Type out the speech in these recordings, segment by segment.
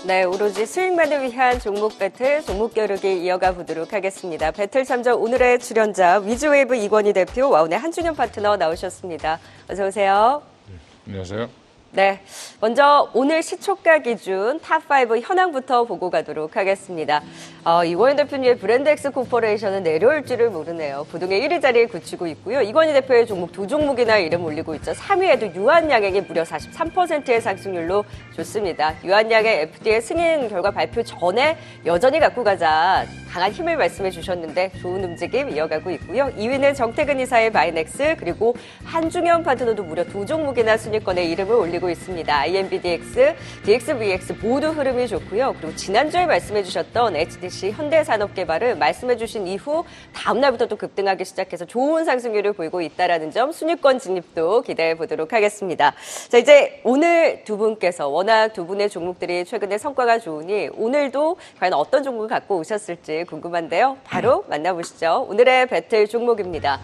네, 오로지 수익만을 위한 종목 배틀, 종목 겨루기 이어가 보도록 하겠습니다. 배틀 참전 오늘의 출연자 위즈웨이브 이권희 대표, 와운의 한준현 파트너 나오셨습니다. 어서 오세요. 안녕하세요. 네, 먼저 오늘 시초가 기준 탑5 현황부터 보고 가도록 하겠습니다. 이권희 대표님의 브랜드엑스 코퍼레이션은 내려올 줄을 모르네요. 부동의 1위 자리에 굳히고 있고요. 이권희 대표의 종목 두 종목이나 이름 올리고 있죠. 3위에도 유한양행이 무려 43%의 상승률로 좋습니다. 유한양행 FDA 승인 결과 발표 전에 여전히 갖고 가자 강한 힘을 말씀해 주셨는데 좋은 움직임 이어가고 있고요. 2위는 정태근 이사의 바이넥스, 그리고 한중현 파트너도 무려 두 종목이나 순위권에 이름을 올리고 있습니다. IMBDX, DXVX 모두 흐름이 좋고요. 그리고 지난주에 말씀해 주셨던 HDC 현대산업개발은 말씀해 주신 이후 다음 날부터 또 급등하기 시작해서 좋은 상승률을 보이고 있다는 점, 순위권 진입도 기대해 보도록 하겠습니다. 자, 이제 오늘 두 분께서 워낙 두 분의 종목들이 최근에 성과가 좋으니 오늘도 과연 어떤 종목을 갖고 오셨을지 궁금한데요. 바로 만나보시죠. 오늘의 배틀 종목입니다.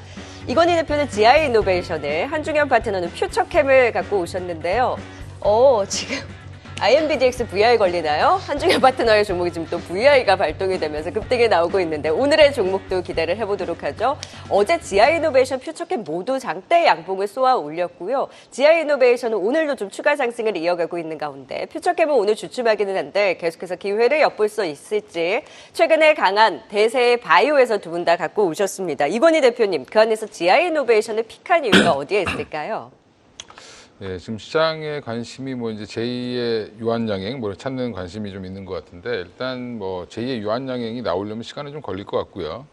이권희 대표는 GI이노베이션을, 한중현 파트너는 퓨처캠을 갖고 오셨는데요. 지금 IMBDX VI 걸리나요? 한중현 파트너의 종목이 지금 또 VI가 발동이 되면서 급등이 나오고 있는데 오늘의 종목도 기대를 해보도록 하죠. 어제 GI이노베이션, 퓨처캠 모두 장대 양봉을 쏘아 올렸고요. GI이노베이션은 오늘도 좀 추가 상승을 이어가고 있는 가운데 퓨처캠은 오늘 주춤하기는 한데 계속해서 기회를 엿볼 수 있을지 최근에 강한 대세의 바이오에서 두 분 다 갖고 오셨습니다. 이권희 대표님, 그 안에서 GI이노베이션을 픽한 이유가 어디에 있을까요? 네, 지금 시장의 관심이 이제 제2의 유한양행 찾는 관심이 좀 있는 것 같은데, 일단 제2의 유한양행이 나오려면 시간은 좀 걸릴 것 같고요.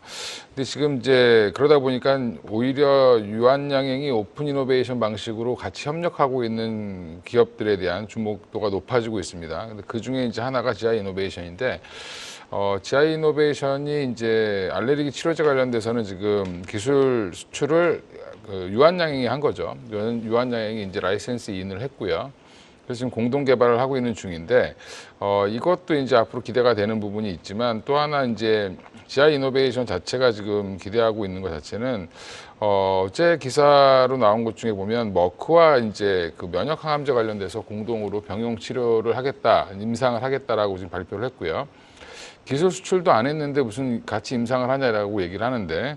근데 지금 이제 그러다 보니까 오히려 유한양행이 오픈 이노베이션 방식으로 같이 협력하고 있는 기업들에 대한 주목도가 높아지고 있습니다. 근데 그 중에 이제 하나가 GI 이노베이션인데, GI 이노베이션이 이제 알레르기 치료제 관련돼서는 지금 기술 수출을 유한양행이 한 거죠. 유한양행이 이제 라이센스 인을 했고요. 그래서 지금 공동 개발을 하고 있는 중인데, 이것도 이제 앞으로 기대가 되는 부분이 있지만, 또 하나 이제 GI 이노베이션 자체가 지금 기대하고 있는 것 자체는, 어제 기사로 나온 것 중에 보면 머크와 이제 그 면역 항암제 관련돼서 공동으로 병용 치료를 하겠다, 임상을 하겠다라고 지금 발표를 했고요. 기술 수출도 안 했는데 무슨 같이 임상을 하냐라고 얘기를 하는데,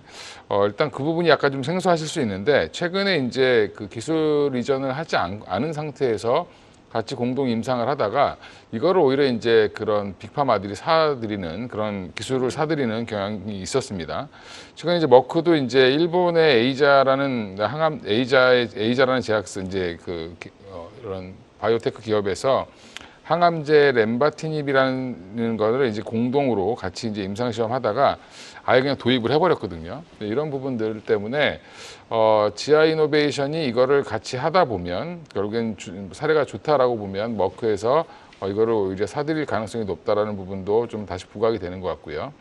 일단 그 부분이 약간 좀 생소하실 수 있는데, 최근에 이제 그 기술 이전을 하지 않은 상태에서 같이 공동 임상을 하다가 이거를 오히려 이제 그런 빅파마들이 사들이는, 그런 기술을 사들이는 경향이 있었습니다. 최근에 이제 머크도 이제 일본의 에이자라는 에이자라는 제약사, 이제 이런 바이오테크 기업에서 항암제 렘바티닙이라는 거를 이제 공동으로 같이 이제 임상 시험하다가 아예 그냥 도입을 해버렸거든요. 이런 부분들 때문에 GI 이노베이션이 이거를 같이 하다 보면 결국엔 사례가 좋다라고 보면 머크에서 이거를 오히려 사들일 가능성이 높다라는 부분도 좀 다시 부각이 되는 것 같고요.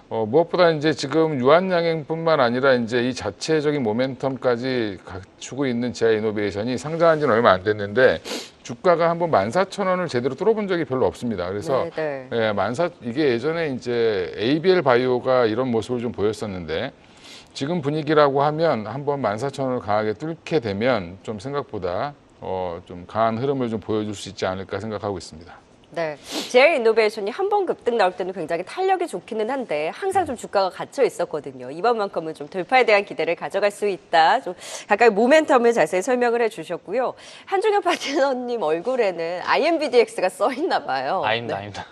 무엇보다 이제 지금 유한양행뿐만 아니라 이제 이 자체적인 모멘텀까지 갖추고 있는 GI 이노베이션이 상장한 지는 얼마 안 됐는데 주가가 한번 14,000원을 제대로 뚫어본 적이 별로 없습니다. 그래서 이게 예전에 이제 ABL 바이오가 이런 모습을 좀 보였었는데, 지금 분위기라고 하면 한번 14,000원을 강하게 뚫게 되면 좀 생각보다 좀 강한 흐름을 좀 보여줄 수 있지 않을까 생각하고 있습니다. 네, GI 이노베이션이 한 번 급등 나올 때는 굉장히 탄력이 좋기는 한데 항상 좀 주가가 갇혀 있었거든요. 이번만큼은 좀 돌파에 대한 기대를 가져갈 수 있다. 좀 각각의 모멘텀을 자세히 설명을 해주셨고요. 한중현 파트너님 얼굴에는 IMBDX가 써 있나 봐요. 아닙니다.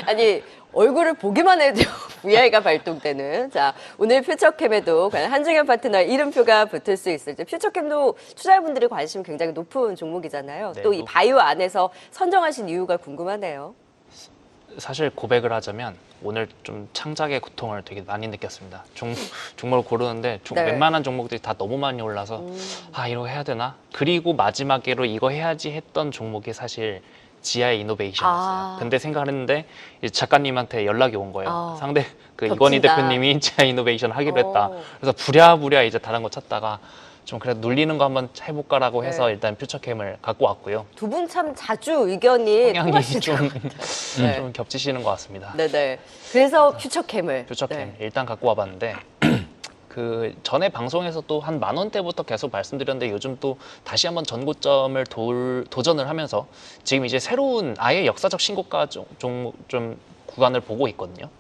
아니, 얼굴을 보기만 해도 VI가 발동되는. 자, 오늘 퓨처캠에도 과연 한중현 파트너의 이름표가 붙을 수 있을지. 퓨처캠도 투자자분들의 관심이 굉장히 높은 종목이잖아요. 네, 또 이 바이오 안에서 선정하신 이유가 궁금하네요. 사실 고백을 하자면 오늘 좀 창작의 고통을 되게 많이 느꼈습니다. 종목을 고르는데 웬만한 종목들이 다 너무 많이 올라서 이거 해야 되나? 그리고 마지막으로 이거 해야지 했던 종목이 사실 GI 이노베이션이었어요. 근데 생각을 했는데 작가님한테 연락이 온 거예요. 상대 이권희 대표님이 GI 이노베이션 하기로 했다. 그래서 부랴부랴 이제 다른 거 찾다가 좀 그래도 눌리는 거 한번 해볼까라고 해서 일단 퓨처캠을 갖고 왔고요. 두 분 참 자주 의견이 성향이 좀 겹치시는 것 같습니다. 네네. 그래서 퓨처캠을. 일단 갖고 와봤는데 그 전에 방송에서 또 한 10,000원대부터 계속 말씀드렸는데 요즘 또 다시 한번 전고점을 도전을 하면서 지금 이제 새로운 아예 역사적 신고가 좀 구간을 보고 있거든요.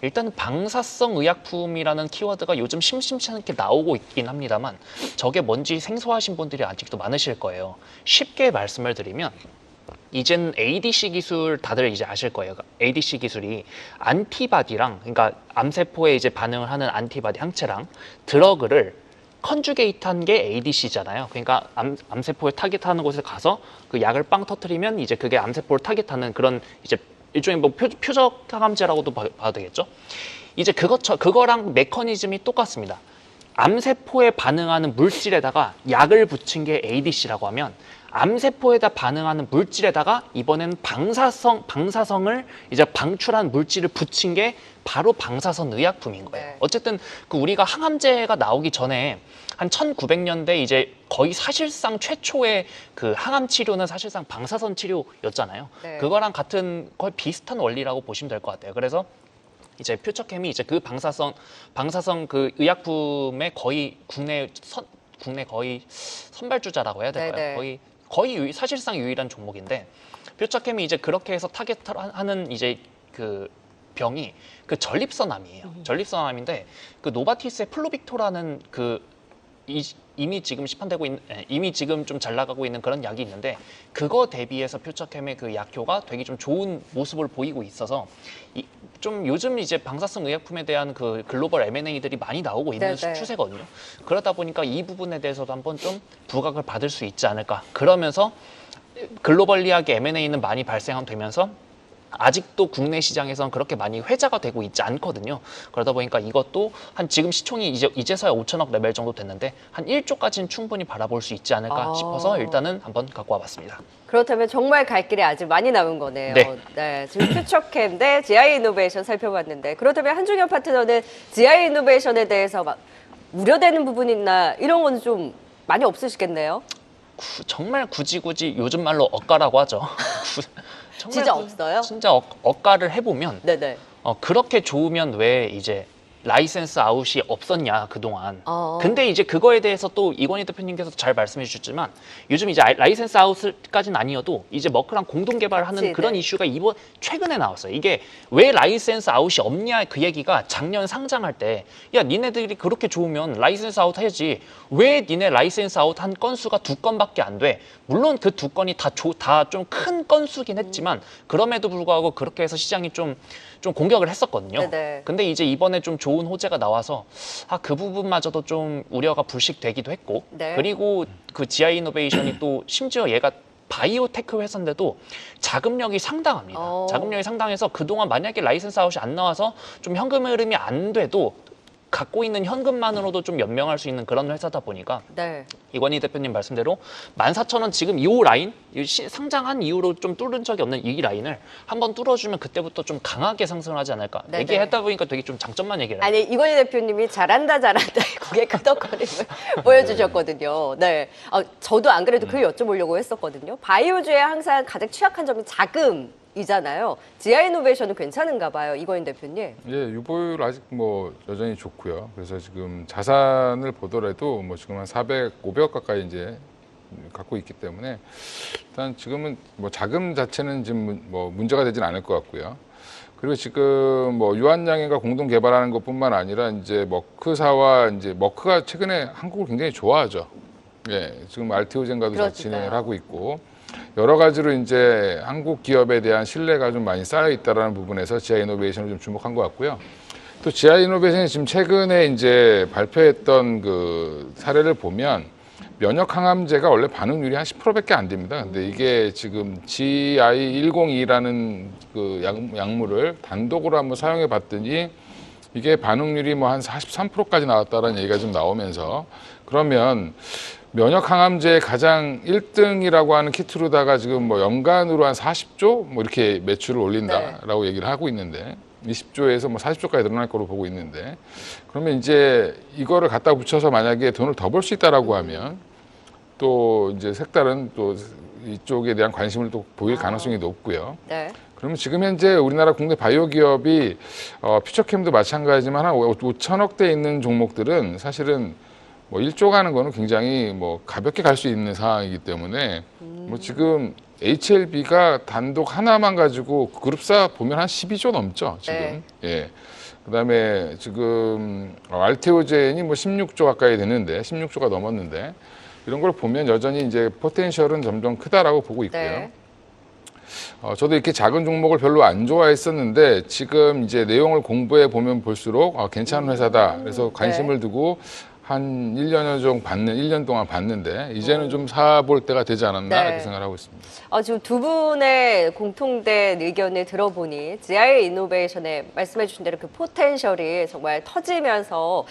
일단 방사성 의약품이라는 키워드가 요즘 심심치 않게 나오고 있긴 합니다만 저게 뭔지 생소하신 분들이 아직도 많으실 거예요. 쉽게 말씀을 드리면 이젠 ADC 기술 다들 이제 아실 거예요. ADC 기술이 안티바디랑 그러니까 암세포에 이제 반응을 하는 안티바디 항체랑 드러그를 컨주게이트한 게 ADC잖아요. 그러니까 암세포에 타겟하는 곳에 가서 그 약을 빵 터트리면 이제 그게 암세포를 타겟하는 그런 이제 일종의 뭐 표적 항암제라고도 봐도 되겠죠. 이제 그거랑 메커니즘이 똑같습니다. 암세포에 반응하는 물질에다가 약을 붙인 게 ADC라고 하면 암세포에다 반응하는 물질에다가 이번엔 방사성을 이제 방출한 물질을 붙인 게 바로 방사선 의약품인 거예요. 네. 어쨌든 그 우리가 항암제가 나오기 전에 한 1900년대 이제 거의 사실상 최초의 그 항암 치료는 사실상 방사선 치료였잖아요. 네. 그거랑 같은 거의 비슷한 원리라고 보시면 될 것 같아요. 그래서 이제 퓨처캠이 이제 그 방사성 그 의약품의 거의 국내 거의 선발주자라고 해야 될까요? 네네. 거의 사실상 유일한 종목인데 퓨처캠이 이제 그렇게 해서 타겟하는 이제 그 병이 그 전립선암이에요. 전립선암인데 그 노바티스의 플로빅토라는 그 이미 지금 시판되고 있는 이미 지금 좀 잘 나가고 있는 그런 약이 있는데 그거 대비해서 퓨처캠의 그 약효가 되게 좀 좋은 모습을 보이고 있어서 좀 요즘 이제 방사성 의약품에 대한 그 글로벌 M&A들이 많이 나오고 있는 네네. 추세거든요. 그러다 보니까 이 부분에 대해서도 한번 좀 부각을 받을 수 있지 않을까. 그러면서 글로벌리하게 M&A는 많이 발생되면서 아직도 국내 시장에서는 그렇게 많이 회자가 되고 있지 않거든요. 그러다 보니까 이것도 한 지금 시총이 이제서야 5천억 레벨 정도 됐는데 한 1조까지는 충분히 바라볼 수 있지 않을까 싶어서 일단은 한번 갖고 와봤습니다. 그렇다면 정말 갈 길이 아직 많이 남은 거네요. 네. 지금 퓨처캠 대 GI 이노베이션 살펴봤는데 그렇다면 한중현 파트너는 GI 이노베이션에 대해서 막 우려되는 부분이 있나 이런 건 좀 많이 없으시겠네요. 정말 굳이 요즘 말로 억가라고 하죠. 정말 진짜 없어요? 진짜 억가를 해보면 네네. 그렇게 좋으면 왜 이제 라이센스 아웃이 없었냐 그동안. 어. 근데 이제 그거에 대해서 또 이건희 대표님께서 잘 말씀해 주셨지만 요즘 이제 라이센스 아웃까지는 아니어도 이제 머크랑 공동 개발하는 그치, 그런 네. 이슈가 최근에 나왔어요. 이게 왜 라이센스 아웃이 없냐 그 얘기가 작년 상장할 때 야 니네들이 그렇게 좋으면 라이센스 아웃 해야지 왜 니네 라이센스 아웃 한 건수가 2건밖에 안 돼. 물론 그 2건이 다 좀 큰 건수긴 했지만 그럼에도 불구하고 그렇게 해서 시장이 좀 공격을 했었거든요. 네네. 근데 이제 이번에 좀 좋은 호재가 나와서 그 부분마저도 좀 우려가 불식되기도 했고 네. 그리고 그 GI 이노베이션이 또 심지어 얘가 바이오테크 회사인데도 자금력이 상당합니다. 자금력이 상당해서 그동안 만약에 라이센스 아웃이 안 나와서 좀 현금 흐름이 안 돼도 갖고 있는 현금만으로도 좀 연명할 수 있는 그런 회사다 보니까 네. 이건희 대표님 말씀대로 14,000원 지금 이 라인 상장한 이후로 좀 뚫은 적이 없는 이 라인을 한번 뚫어주면 그때부터 좀 강하게 상승을 하지 않을까. 네네. 얘기했다 보니까 되게 좀 장점만 얘기를 아니 이건희 대표님이 잘한다 고개 끄덕거림을 보여주셨거든요. 네, 저도 안 그래도 그 여쭤보려고 했었거든요. 바이오주에 항상 가장 취약한 점이 자금이잖아요. GI 이노베이션은 괜찮은가 봐요, 이건희 대표님. 예, 유보율 아직 뭐 여전히 좋고요. 그래서 지금 자산을 보더라도 뭐 지금 한 400, 500억 가까이 이제 갖고 있기 때문에 일단 지금은 뭐 자금 자체는 지금 뭐 문제가 되진 않을 것 같고요. 그리고 지금 뭐 유한양행과 공동 개발하는 것뿐만 아니라 이제 머크사와 이제 머크가 최근에 한국을 굉장히 좋아하죠. 예, 지금 알티오젠과도 잘 진행을 하고 있고 여러 가지로 이제 한국 기업에 대한 신뢰가 좀 많이 쌓여 있다라는 부분에서 GI 이노베이션을 좀 주목한 것 같고요. 또 GI 이노베이션이 지금 최근에 이제 발표했던 그 사례를 보면 면역 항암제가 원래 반응률이 한 10%밖에 안 됩니다. 근데 이게 지금 GI102라는 그 약물을 단독으로 한번 사용해 봤더니 이게 반응률이 뭐 한 43%까지 나왔다는 얘기가 좀 나오면서 그러면 면역 항암제의 가장 1등이라고 하는 키트로다가 지금 뭐 연간으로 한 40조 뭐 이렇게 매출을 올린다라고 얘기를 하고 있는데 20조에서 뭐 40조까지 늘어날 거로 보고 있는데 그러면 이제 이거를 갖다 붙여서 만약에 돈을 더 벌 수 있다라고 하면 또 이제 색다른 또 이쪽에 대한 관심을 또 보일 가능성이 높고요. 네. 그러면 지금 현재 우리나라 국내 바이오 기업이 퓨처캠도 마찬가지지만 한 5천억대 있는 종목들은 사실은 뭐 1조 가는 거는 굉장히 뭐 가볍게 갈 수 있는 상황이기 때문에 뭐 지금 HLB가 단독 하나만 가지고 그룹사 보면 한 12조 넘죠, 지금. 네. 예. 그다음에 지금 알테오젠이 뭐 16조 가까이 되는데 16조가 넘었는데 이런 걸 보면 여전히 이제 포텐셜은 점점 크다라고 보고 있고요. 네. 저도 이렇게 작은 종목을 별로 안 좋아했었는데 지금 이제 내용을 공부해 보면 볼수록 괜찮은 회사다. 그래서 관심을 두고 한 1년 동안 봤는데 이제는 좀 사볼 때가 되지 않았나 네. 이렇게 생각을 하고 있습니다. 지금 두 분의 공통된 의견을 들어보니 GI 이노베이션에 말씀해 주신 대로 그 포텐셜이 정말 터지면서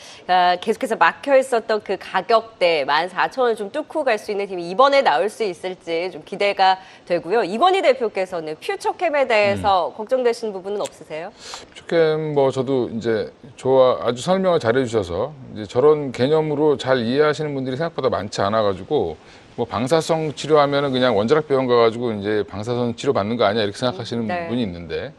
계속해서 막혀 있었던 그 가격대 14,000원 좀 뚫고 갈 수 있는 힘이 이번에 나올 수 있을지 좀 기대가 되고요. 이건희 대표께서는 퓨처캠에 대해서 걱정되시는 부분은 없으세요? 퓨처캠 뭐 저도 이제 아주 설명을 잘해 주셔서 이제 저런 개념으로 잘 이해하시는 분들이 생각보다 많지 않아 가지고 뭐 방사성 치료하면은 그냥 원자력 병원 가가지고 이제 방사선 치료 받는 거 아니야 이렇게 생각하시는 네. 분이 있는데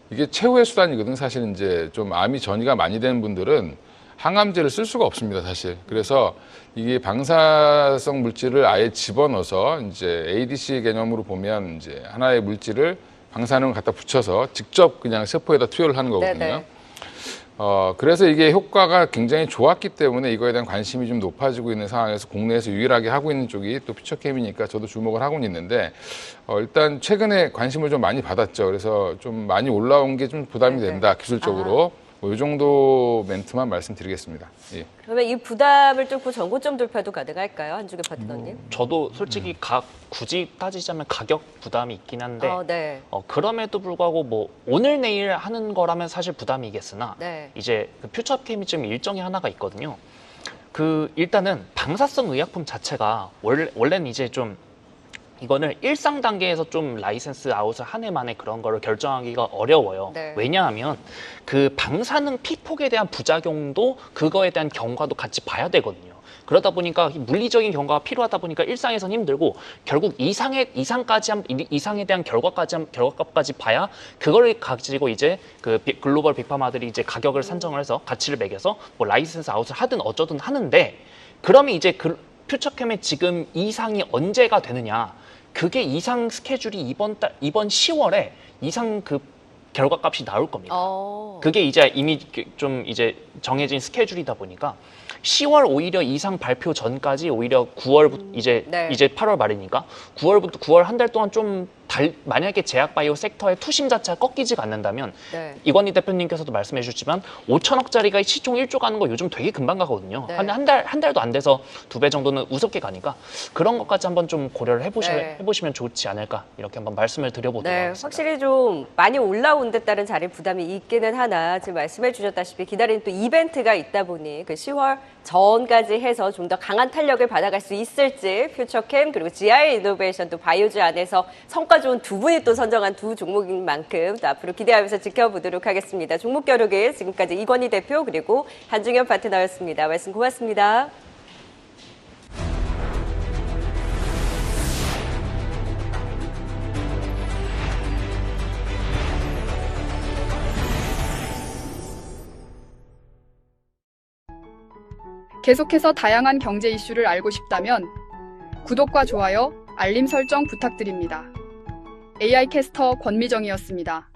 이게 최후의 수단이거든. 사실 이제 좀 암이 전이가 많이 된 분들은 항암제를 쓸 수가 없습니다, 사실. 그래서 이게 방사성 물질을 아예 집어넣어서 이제 ADC 개념으로 보면 이제 하나의 물질을 방사능을 갖다 붙여서 직접 그냥 세포에다 투여를 하는 거거든요. 네네. 그래서 이게 효과가 굉장히 좋았기 때문에 이거에 대한 관심이 좀 높아지고 있는 상황에서 국내에서 유일하게 하고 있는 쪽이 또 퓨처캠이니까 저도 주목을 하고는 있는데 일단 최근에 관심을 좀 많이 받았죠. 그래서 좀 많이 올라온 게 좀 부담이 된다, 기술적으로. 뭐 이 정도 멘트만 말씀드리겠습니다. 예. 그러면 이 부담을 뚫고 전고점 돌파도 가능할까요? 한주교 파트너님? 저도 솔직히 굳이 따지자면 가격 부담이 있긴 한데 네. 그럼에도 불구하고 뭐 오늘 내일 하는 거라면 사실 부담이겠으나 네. 이제 그 퓨처캠이 좀 일정이 하나가 있거든요. 그 일단은 방사성 의약품 자체가 원래는 이제 좀 이거는 일상 단계에서 좀 라이센스 아웃을 한 해 만에 그런 거를 결정하기가 어려워요. 네. 왜냐하면 그 방사능 피폭에 대한 부작용도 그거에 대한 경과도 같이 봐야 되거든요. 그러다 보니까 물리적인 경과가 필요하다 보니까 일상에선 힘들고 결국 이상에 대한 결과값까지 봐야 그걸 가지고 이제 그 글로벌 빅파마들이 이제 가격을 산정을 해서 가치를 매겨서 뭐 라이센스 아웃을 하든 어쩌든 하는데 그러면 이제 그 퓨처캠의 지금 이상이 언제가 되느냐? 그게 이상 스케줄이 이번 10월에 이상 그 결과값이 나올 겁니다. 그게 이제 이미 좀 이제 정해진 스케줄이다 보니까 10월 오히려 이상 발표 전까지 오히려 9월 이제 8월 말이니까 9월 한 달 동안 좀 만약에 제약바이오 섹터의 투심 자체가 꺾이지가 않는다면 이건희 대표님께서도 말씀해 주셨지만 5천억짜리가 시총 1조 가는 거 요즘 되게 금방 가거든요. 한 달도 안 돼서 2배 정도는 우습게 가니까 그런 것까지 한번 좀 고려를 해보시면 좋지 않을까 이렇게 한번 말씀을 드려보도록 하겠습니다. 확실히 좀 많이 올라온 데 따른 자리 부담이 있기는 하나 지금 말씀해 주셨다시피 기다리는 또 이벤트가 있다 보니 그 10월 전까지 해서 좀 더 강한 탄력을 받아갈 수 있을지 퓨처캠 그리고 GI 이노베이션 또 바이오주 안에서 성과 좋은 두 분이 또 선정한 두 종목인 만큼 또 앞으로 기대하면서 지켜보도록 하겠습니다. 종목 겨루기 지금까지 이건희 대표 그리고 한중현 파트너였습니다. 말씀 고맙습니다. 계속해서 다양한 경제 이슈를 알고 싶다면 구독과 좋아요, 알림 설정 부탁드립니다. AI 캐스터 권미정이었습니다.